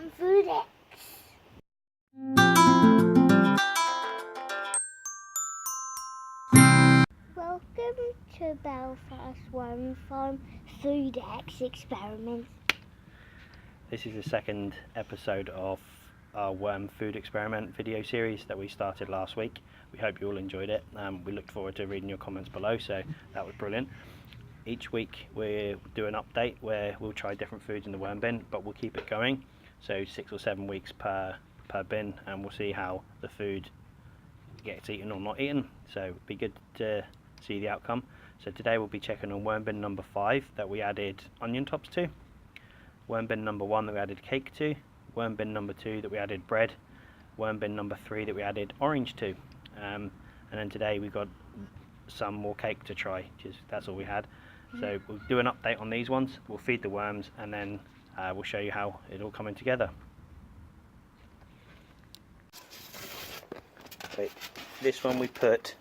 from FoodEx. Welcome to Belfast Worm Farm FoodEx experiment. This is the second episode of our worm food experiment video series that we started last week. We hope you all enjoyed it. We looked forward to reading your comments below, so that was brilliant. Each week we'll do an update where we'll try different foods in the worm bin, but we'll keep it going, so 6 or 7 weeks per bin, and we'll see how the food gets eaten or not eaten, so it'd be good to see the outcome. So today we'll be checking on worm bin number 5 that we added onion tops to, worm bin number 1 that we added cake to, worm bin number 2 that we added bread, worm bin number 3 that we added orange to, and then today we got some more cake to try, that's all we had. So we'll do an update on these ones, we'll feed the worms, and then we'll show you how it's all coming together. Okay, this one we put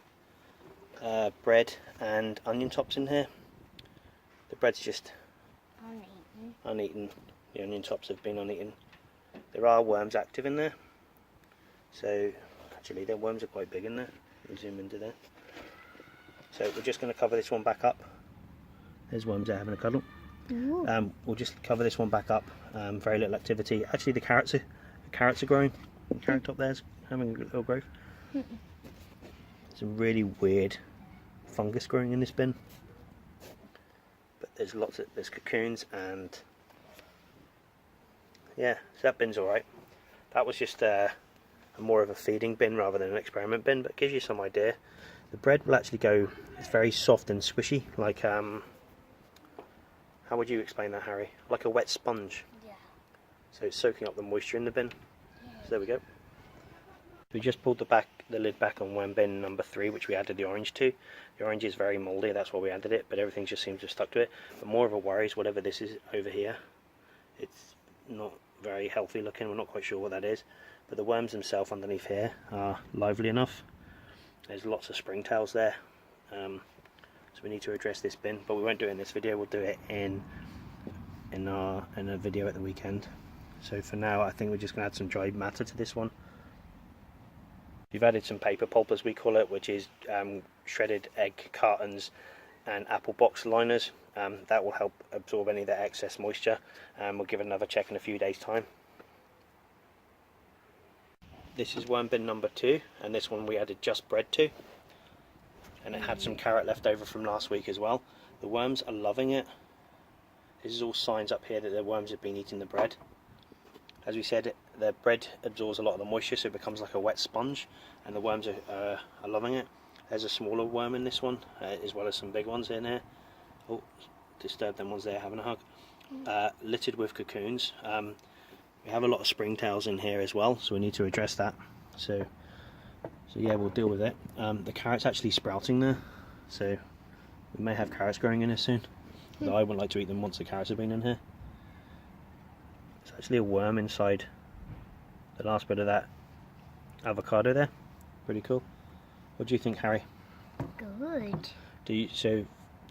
bread and onion tops in here. The bread's just uneaten. The onion tops have been uneaten. There are worms active in there, so actually the worms are quite big in there. We'll zoom into there. So we're just going to cover this one back up. There's worms there having a cuddle. We'll just cover this one back up. Very little activity. Actually, the carrots are growing. The carrot top there's having a little growth. Some really weird fungus growing in this bin. But there's there's cocoons, and yeah, so that bin's all right. That was just more of a feeding bin rather than an experiment bin, but it gives you some idea. The bread will actually go. It's very soft and squishy, like how would you explain that, Harry? Like a wet sponge. Yeah. So it's soaking up the moisture in the bin. Yeah. So there we go. We just pulled the lid back on worm bin number 3, which we added the orange to. The orange is very mouldy, that's why we added it, but everything just seems to have stuck to it. But more of a worry is whatever this is over here. It's not very healthy looking, we're not quite sure what that is. But the worms themselves underneath here are lively enough. There's lots of springtails there. So we need to address this bin, but we won't do it in this video, we'll do it in a video at the weekend. So for now I think we're just going to add some dried matter to this one. We've added some paper pulp, as we call it, which is shredded egg cartons and apple box liners. That will help absorb any of the excess moisture, and we'll give it another check in a few days time. This is worm bin number 2, and this one we added just bread to, and it had some carrot left over from last week as well. The worms are loving it. This is all signs up here that the worms have been eating the bread. As we said, the bread absorbs a lot of the moisture, so it becomes like a wet sponge, and the worms are loving it. There's a smaller worm in this one, as well as some big ones in here. Oh, disturbed them ones there having a hug. Littered with cocoons. We have a lot of springtails in here as well, so we need to address that. So yeah, we'll deal with it. The carrot's actually sprouting there, so we may have carrots growing in here soon. Though I wouldn't like to eat them once the carrots have been in here. It's actually a worm inside the last bit of that avocado there. Pretty cool. What do you think, Harry? Good. Do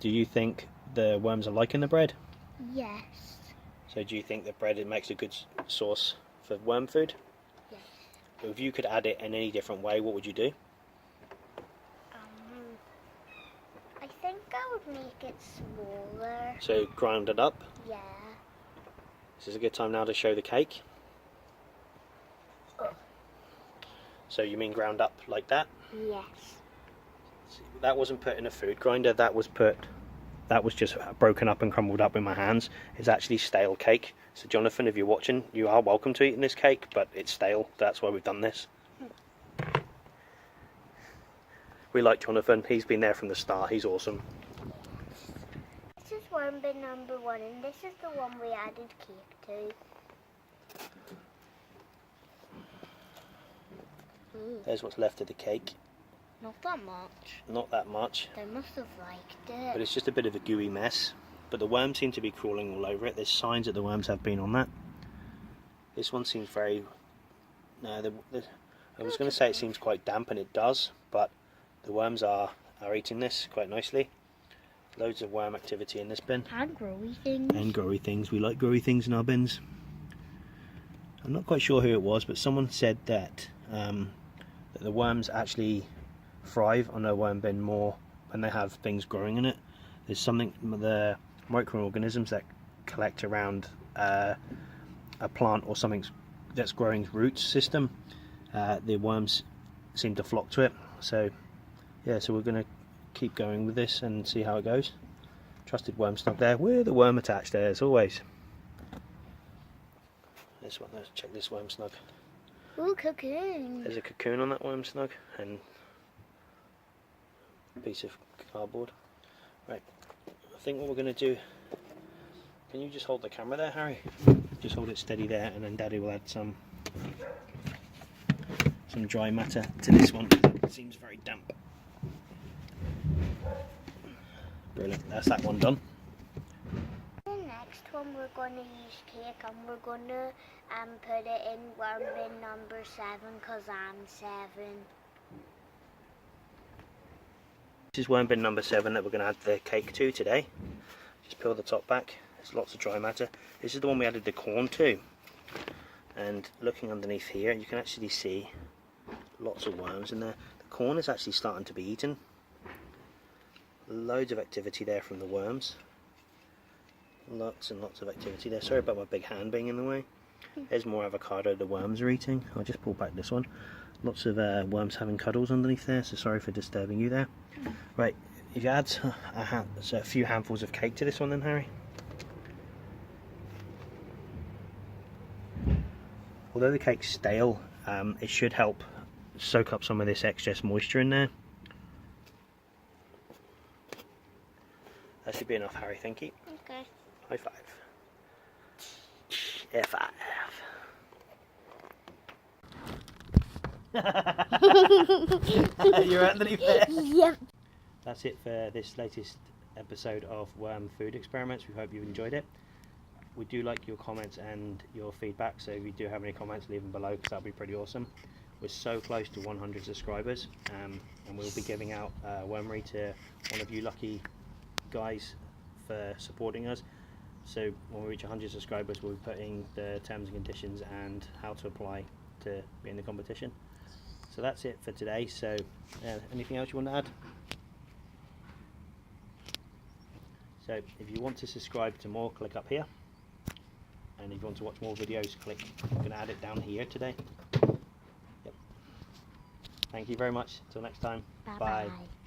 you think the worms are liking the bread? Yes. So do you think the bread makes a good source for worm food? Yes. If you could add it in any different way, what would you do? I think I would make it smaller. So grind it up? Yeah. This is a good time now to show the cake. Oh. So you mean ground up like that? Yes. That wasn't put in a food grinder, that was just broken up and crumbled up in my hands. It's actually stale cake. So Jonathan, if you're watching, you are welcome to eating this cake, but it's stale, that's why we've done this. We like Jonathan, he's been there from the start, he's awesome. This is worm bin number 1, and this is the one we added cake to. There's what's left of the cake. Not that much. Not that much. They must have liked it. But it's just a bit of a gooey mess. But the worms seem to be crawling all over it. There's signs that the worms have been on that. This one seems very... No, I was going to say it seems quite damp, and it does, but the worms are eating this quite nicely. Loads of worm activity in this bin. And growy things. And growy things. We like growy things in our bins. I'm not quite sure who it was, but someone said that, that the worms actually thrive on a worm bin more when they have things growing in it. There's something, the microorganisms that collect around a plant or something that's growing root system, the worms seem to flock to it. So yeah, so we're going to keep going with this and see how it goes. Trusted worm snug there with the worm attached there as always. This one, let's check this worm snug. Ooh, cocoon. There's a cocoon on that worm snug and a piece of cardboard. Right, I think what we're going to do, can you just hold the camera there, Harry? Just hold it steady there, and then Daddy will add some dry matter to this one. It seems very damp. Brilliant, that's that one done. The next one we're going to use cake, and we're going to put it in worm bin number 7 because I'm 7. This is worm bin number 7 that we're going to add the cake to today. Just peel the top back, there's lots of dry matter. This is the one we added the corn to. And looking underneath here, you can actually see lots of worms in there. The corn is actually starting to be eaten. Loads of activity there from the worms. Lots and lots of activity there. Sorry about my big hand being in the way. There's more avocado the worms are eating. I'll just pull back this one. Lots of worms having cuddles underneath there, so sorry for disturbing you there. Right, if you add a few handfuls of cake to this one then, Harry. Although the cake's stale, it should help soak up some of this excess moisture in there. That should be enough, Harry, thank you. Okay. High five. F5. You're underneath there. Yep. That's it for this latest episode of Worm Food Experiments. We hope you enjoyed it. We do like your comments and your feedback, so if you do have any comments, leave them below because that'll be pretty awesome. We're so close to 100 subscribers, and we'll be giving out wormery to one of you lucky guys for supporting us. So when we reach 100 subscribers, we'll be putting the terms and conditions and how to apply to be in the competition. So that's it for today. So anything else you want to add? So if you want to subscribe to more, click up here, and if you want to watch more videos, click, I'm going to add it down here today. Yep. Thank you very much. Until next time. Bye. Bye.